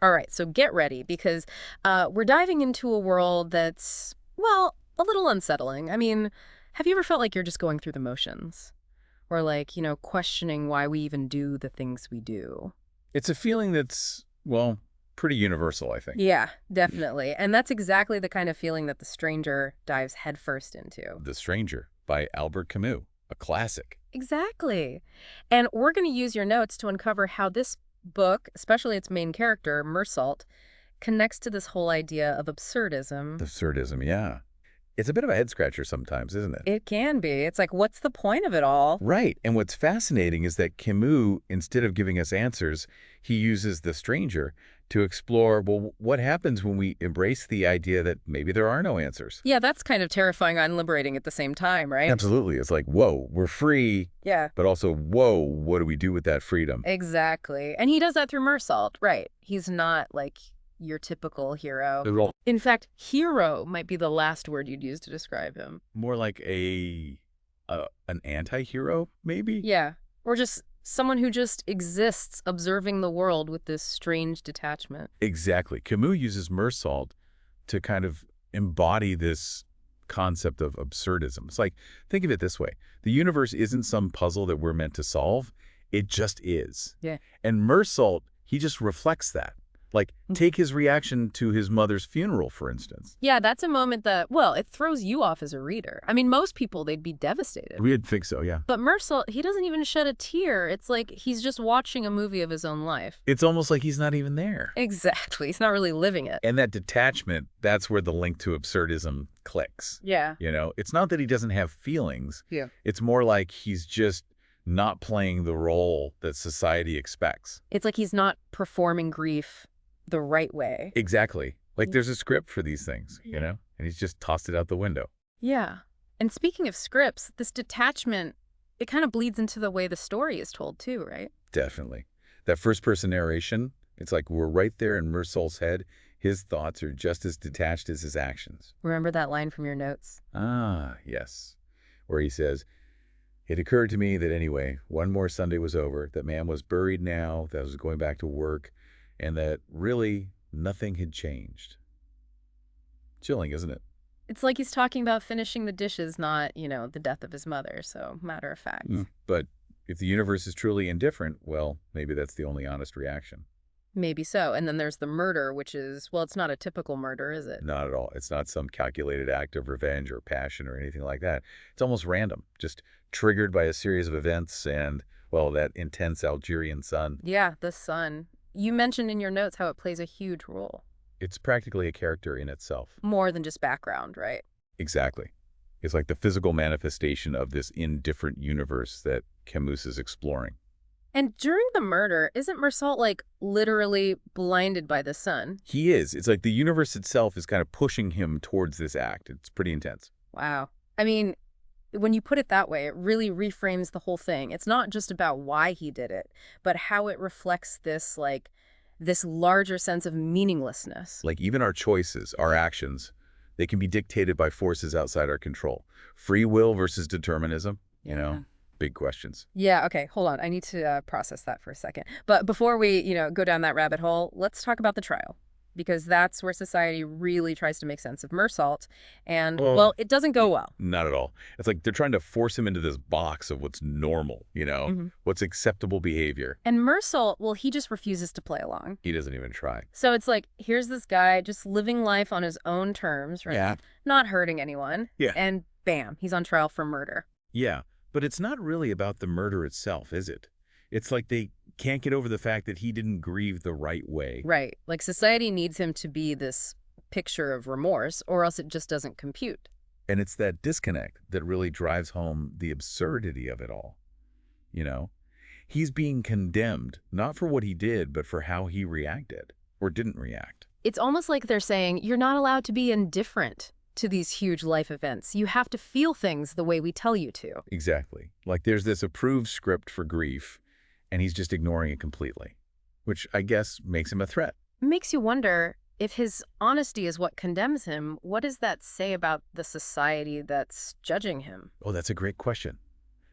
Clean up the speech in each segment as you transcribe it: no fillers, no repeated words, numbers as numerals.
All right, so get ready because we're diving into a world that's, well, a little unsettling. I mean, have you ever felt like you're just going through the motions? Or like, questioning why we even do the things we do? It's a feeling that's, well, pretty universal, I think. Yeah, definitely. And that's exactly the kind of feeling that The Stranger dives headfirst into. The Stranger by Albert Camus, a classic. Exactly. And we're going to use your notes to uncover how this book, especially its main character, Mersault, connects to this whole idea of absurdism. Absurdism, yeah. It's a bit of a head scratcher sometimes, isn't it? It can be. It's like, what's the point of it all? Right. And what's fascinating is that Camus, instead of giving us answers, he uses the stranger to explore, well, what happens when we embrace the idea that maybe there are no answers? Yeah, that's kind of terrifying and liberating at the same time, right? Absolutely. It's like, whoa, we're free, Yeah, but also, whoa, what do we do with that freedom? exactly. And he does that through Mersault, right? He's not like your typical hero. Well, In fact, hero might be the last word you'd use to describe him. more like an anti-hero, maybe? Yeah, or just someone who just exists observing the world with this strange detachment. Exactly. Camus uses Mersault to kind of embody this concept of absurdism. It's like, think of it this way. The universe isn't some puzzle that we're meant to solve. It just is. Yeah. And Mersault, he just reflects that. Like, take his reaction to his mother's funeral, for instance. Yeah, that's a moment that, well, it throws you off as a reader. I mean, most people, they'd be devastated. We'd think so, yeah. But Mersault, he doesn't even shed a tear. It's like he's just watching a movie of his own life. It's almost like he's not even there. Exactly. He's not really living it. And that detachment, that's where the link to absurdism clicks. Yeah. It's not that he doesn't have feelings. Yeah. It's more like he's just not playing the role that society expects. It's like he's not performing grief the right way. Exactly. Like there's a script for these things, and he's just tossed it out the window. Yeah. And speaking of scripts, this detachment, it kind of bleeds into the way the story is told too, right? Definitely. That first-person narration, it's like we're right there in Mersault's head. His thoughts are just as detached as his actions. Remember that line from your notes? Ah, yes. Where he says, it occurred to me that anyway, one more Sunday was over, that man was buried now, that I was going back to work, and that really nothing had changed. Chilling, isn't it? It's like he's talking about finishing the dishes, not, the death of his mother. So, matter of fact. But if the universe is truly indifferent, well, maybe that's the only honest reaction. Maybe so. And then there's the murder, which is, well, it's not a typical murder, is it? Not at all. It's not some calculated act of revenge or passion or anything like that. It's almost random, just triggered by a series of events and, well, that intense Algerian sun. Yeah, the sun. You mentioned in your notes how it plays a huge role. It's practically a character in itself. More than just background, right? Exactly. It's like the physical manifestation of this indifferent universe that Camus is exploring. And during the murder, isn't Mersault, like, literally blinded by the sun? He is. It's like the universe itself is kind of pushing him towards this act. It's pretty intense. Wow. I mean, when you put it that way, it really reframes the whole thing. It's not just about why he did it, but how it reflects this, like, this larger sense of meaninglessness. Like even our choices, our actions, they can be dictated by forces outside our control. Free will versus determinism, big questions. Yeah, okay, hold on. I need to process that for a second. But before we, go down that rabbit hole, let's talk about the trial. Because that's where society really tries to make sense of Mersault. And, well, it doesn't go well. Not at all. It's like they're trying to force him into this box of what's normal, what's acceptable behavior. And Mersault, well, he just refuses to play along. He doesn't even try. So it's like, here's this guy just living life on his own terms, right? Yeah. Not hurting anyone. Yeah. And bam, he's on trial for murder. Yeah, but it's not really about the murder itself, is it? It's like they can't get over the fact that he didn't grieve the right way. Right. Like society needs him to be this picture of remorse or else it just doesn't compute. And it's that disconnect that really drives home the absurdity of it all. He's being condemned, not for what he did, but for how he reacted or didn't react. It's almost like they're saying, you're not allowed to be indifferent to these huge life events. You have to feel things the way we tell you to. Exactly. Like there's this approved script for grief, and he's just ignoring it completely, which I guess makes him a threat. Makes you wonder, if his honesty is what condemns him, what does that say about the society that's judging him? Oh, that's a great question.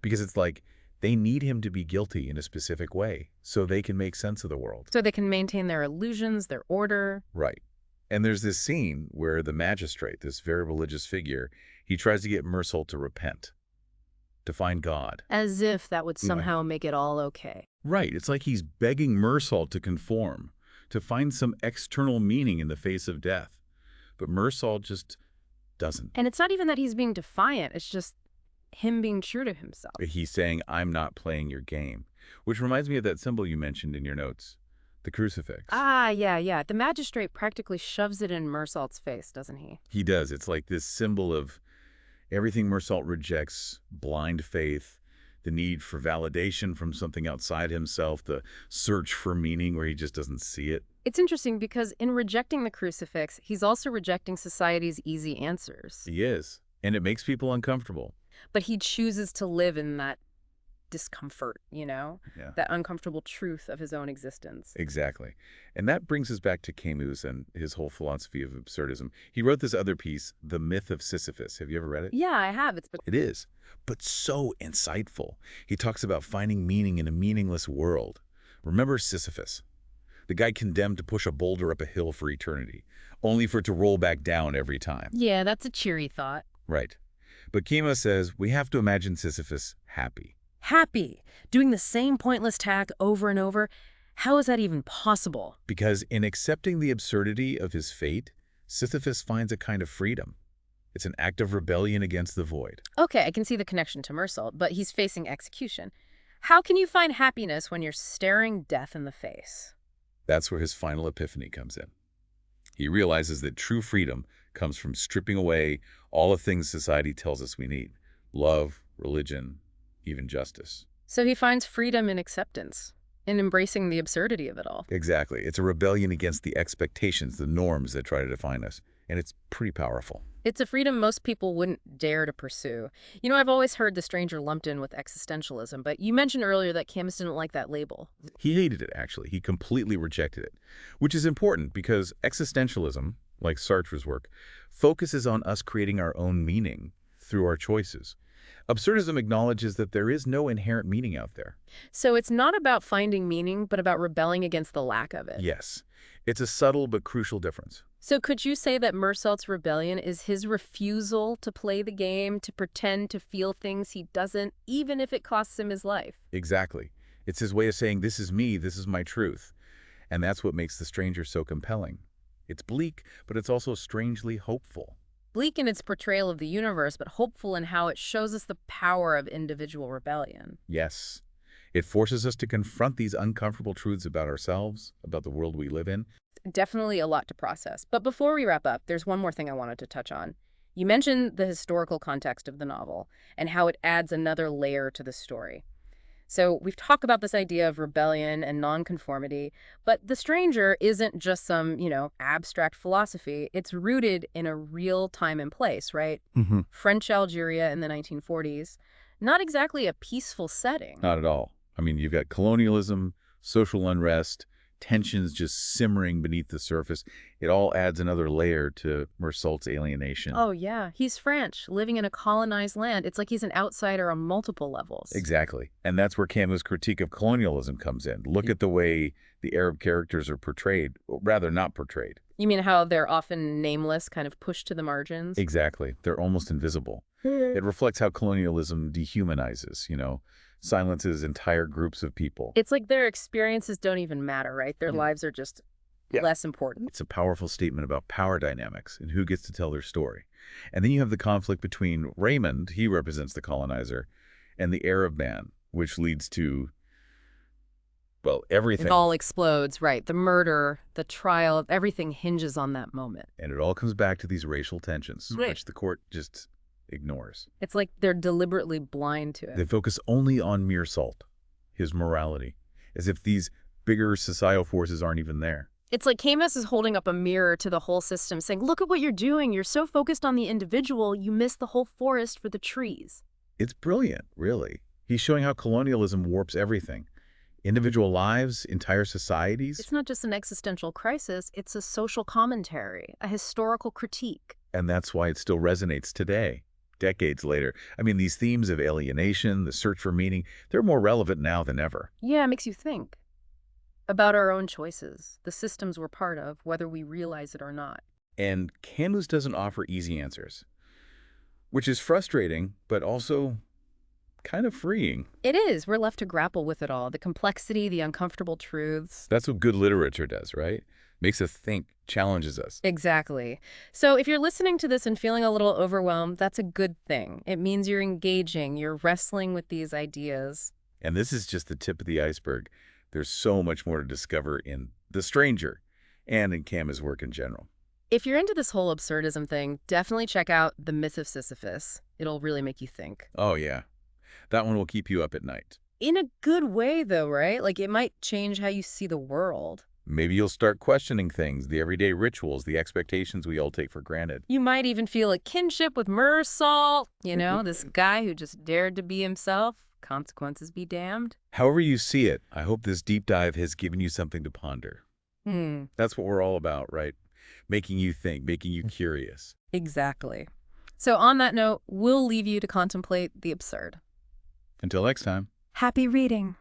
Because it's like, They need him to be guilty in a specific way so they can make sense of the world. So they can maintain their illusions, their order. Right. And there's this scene where the magistrate, this very religious figure, he tries to get Mersault to repent, to find God. As if that would Right. somehow make it all okay. Right. It's like he's begging Mersault to conform, to find some external meaning in the face of death. But Mersault just doesn't. And it's not even that he's being defiant. It's just him being true to himself. He's saying, I'm not playing your game, which reminds me of that symbol you mentioned in your notes, the crucifix. Ah, yeah. The magistrate practically shoves it in Mersault's face, doesn't he? He does. It's like this symbol of everything Mersault rejects, blind faith, the need for validation from something outside himself, the search for meaning where he just doesn't see it. It's interesting because in rejecting the crucifix, he's also rejecting society's easy answers. He is. And it makes people uncomfortable. But he chooses to live in that discomfort, Yeah. that uncomfortable truth of his own existence. Exactly. And that brings us back to Camus and his whole philosophy of absurdism. He wrote this other piece, The Myth of Sisyphus. Have you ever read it? Yeah, I have. It is, but so insightful. He talks about finding meaning in a meaningless world. Remember Sisyphus, the guy condemned to push a boulder up a hill for eternity, only for it to roll back down every time. Yeah, that's a cheery thought. Right. But Camus says we have to imagine Sisyphus happy. Happy, doing the same pointless task over and over. How is that even possible? Because in accepting the absurdity of his fate, Sisyphus finds a kind of freedom. It's an act of rebellion against the void. Okay, I can see the connection to Mersault, but he's facing execution. How can you find happiness when you're staring death in the face? That's where his final epiphany comes in. He realizes that true freedom comes from stripping away all the things society tells us we need. Love, religion, even justice. So he finds freedom in acceptance, in embracing the absurdity of it all. Exactly. It's a rebellion against the expectations, the norms that try to define us. And it's pretty powerful. It's a freedom most people wouldn't dare to pursue. I've always heard The Stranger lumped in with existentialism, but you mentioned earlier that Camus didn't like that label. He hated it, actually. He completely rejected it, which is important because existentialism, like Sartre's work, focuses on us creating our own meaning through our choices. Absurdism acknowledges that there is no inherent meaning out there. So it's not about finding meaning, but about rebelling against the lack of it. Yes. It's a subtle but crucial difference. So could you say that Mersault's rebellion is his refusal to play the game, to pretend to feel things he doesn't, even if it costs him his life? Exactly. It's his way of saying, this is me, this is my truth. And that's what makes The Stranger so compelling. It's bleak, but it's also strangely hopeful. Bleak in its portrayal of the universe, but hopeful in how it shows us the power of individual rebellion. Yes. It forces us to confront these uncomfortable truths about ourselves, about the world we live in. Definitely a lot to process. But before we wrap up, there's one more thing I wanted to touch on. You mentioned the historical context of the novel and how it adds another layer to the story. So we've talked about this idea of rebellion and nonconformity, but The Stranger isn't just some, abstract philosophy. It's rooted in a real time and place, right? Mm-hmm. French Algeria in the 1940s. Not exactly a peaceful setting. Not at all. I mean, you've got colonialism, social unrest, tensions just simmering beneath the surface. It all adds another layer to Mersault's alienation. Oh, yeah. He's French, living in a colonized land. It's like he's an outsider on multiple levels. Exactly. And that's where Camus' critique of colonialism comes in. Look at the way the Arab characters are portrayed, or rather not portrayed. You mean how they're often nameless, kind of pushed to the margins? Exactly. They're almost invisible. It reflects how colonialism dehumanizes, silences entire groups of people. It's like their experiences don't even matter, right? Their lives are just less important. It's a powerful statement about power dynamics and who gets to tell their story. And then you have the conflict between Raymond, he represents the colonizer, and the Arab man, which leads to, well, everything. It all explodes, right? The murder, the trial, everything hinges on that moment. And it all comes back to these racial tensions, Right. which the court just ignores. It's like they're deliberately blind to it. They focus only on Mersault, his morality, as if these bigger societal forces aren't even there. It's like Camus is holding up a mirror to the whole system, saying, look at what you're doing. You're so focused on the individual, you miss the whole forest for the trees. It's brilliant, really. He's showing how colonialism warps everything. Individual lives, entire societies. It's not just an existential crisis, it's a social commentary, a historical critique. And that's why it still resonates today. decades later. I mean, these themes of alienation, the search for meaning, they're more relevant now than ever. Yeah, it makes you think about our own choices, the systems we're part of, whether we realize it or not. And Camus doesn't offer easy answers, which is frustrating, but also kind of freeing. It is. We're left to grapple with it all, the complexity, the uncomfortable truths. That's what good literature does, right? Makes us think, challenges us. Exactly. So if you're listening to this and feeling a little overwhelmed, that's a good thing. It means you're engaging, you're wrestling with these ideas. And this is just the tip of the iceberg. There's so much more to discover in The Stranger and in Camus' work in general. If you're into this whole absurdism thing, definitely check out The Myth of Sisyphus. It'll really make you think. Oh, yeah. That one will keep you up at night. In a good way, though, right? Like, it might change how you see the world. Maybe you'll start questioning things, the everyday rituals, the expectations we all take for granted. You might even feel a kinship with Mersalt, this guy who just dared to be himself. Consequences be damned. However you see it, I hope this deep dive has given you something to ponder. Hmm, That's what we're all about, right? Making you think, making you curious. exactly. So on that note, we'll leave you to contemplate the absurd. Until next time. Happy reading.